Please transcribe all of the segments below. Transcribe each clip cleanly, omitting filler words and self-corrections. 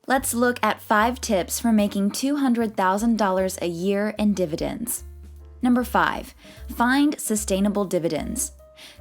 Let's look at 5 tips for making $200,000 a year in dividends. Number 5, find sustainable dividends.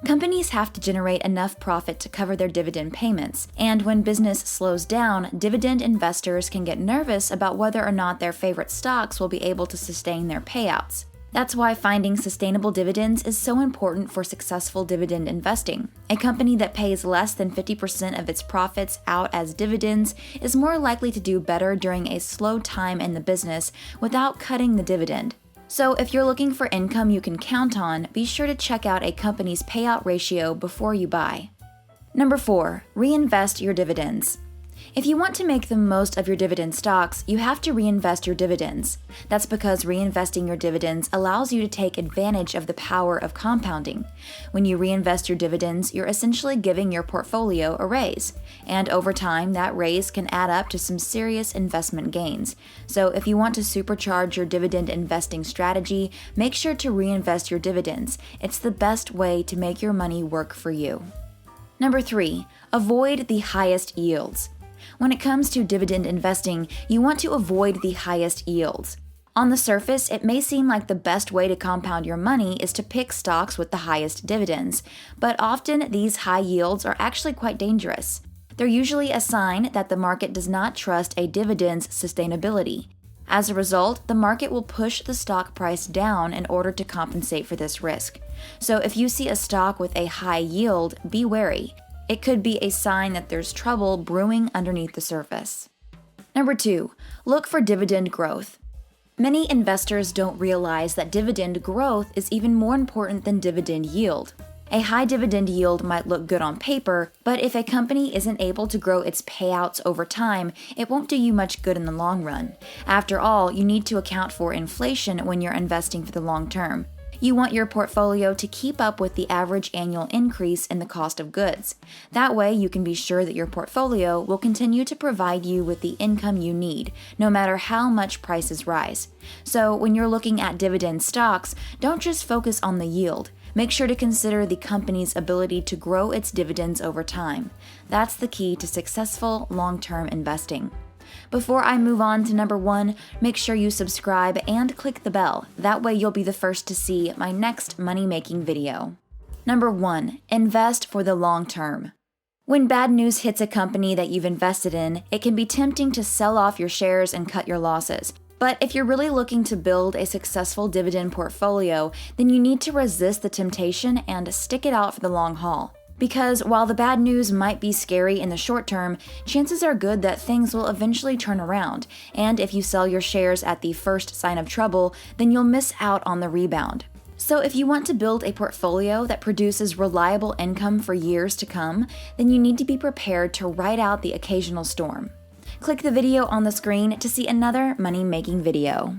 Companies have to generate enough profit to cover their dividend payments, and when business slows down, dividend investors can get nervous about whether or not their favorite stocks will be able to sustain their payouts. That's why finding sustainable dividends is so important for successful dividend investing. A company that pays less than 50% of its profits out as dividends is more likely to do better during a slow time in the business without cutting the dividend. So if you're looking for income you can count on, be sure to check out a company's payout ratio before you buy. Number 4, reinvest your dividends. If you want to make the most of your dividend stocks, you have to reinvest your dividends. That's because reinvesting your dividends allows you to take advantage of the power of compounding. When you reinvest your dividends, you're essentially giving your portfolio a raise. And over time, that raise can add up to some serious investment gains. So if you want to supercharge your dividend investing strategy, make sure to reinvest your dividends. It's the best way to make your money work for you. Number 3, avoid the highest yields. When it comes to dividend investing, you want to avoid the highest yields. On the surface, it may seem like the best way to compound your money is to pick stocks with the highest dividends, but often these high yields are actually quite dangerous. They're usually a sign that the market does not trust a dividend's sustainability. As a result, the market will push the stock price down in order to compensate for this risk. So if you see a stock with a high yield, be wary. It could be a sign that there's trouble brewing underneath the surface. Number 2, look for dividend growth. Many investors don't realize that dividend growth is even more important than dividend yield. A high dividend yield might look good on paper, but if a company isn't able to grow its payouts over time, it won't do you much good in the long run. After all, you need to account for inflation when you're investing for the long term. You want your portfolio to keep up with the average annual increase in the cost of goods. That way, you can be sure that your portfolio will continue to provide you with the income you need, no matter how much prices rise. So, when you're looking at dividend stocks, don't just focus on the yield. Make sure to consider the company's ability to grow its dividends over time. That's the key to successful long-term investing. Before I move on to number 1, make sure you subscribe and click the bell. That way you'll be the first to see my next money-making video. Number 1, invest for the long term. When bad news hits a company that you've invested in, it can be tempting to sell off your shares and cut your losses. But if you're really looking to build a successful dividend portfolio, then you need to resist the temptation and stick it out for the long haul. Because while the bad news might be scary in the short term, chances are good that things will eventually turn around, and if you sell your shares at the first sign of trouble, then you'll miss out on the rebound. So if you want to build a portfolio that produces reliable income for years to come, then you need to be prepared to ride out the occasional storm. Click the video on the screen to see another money-making video.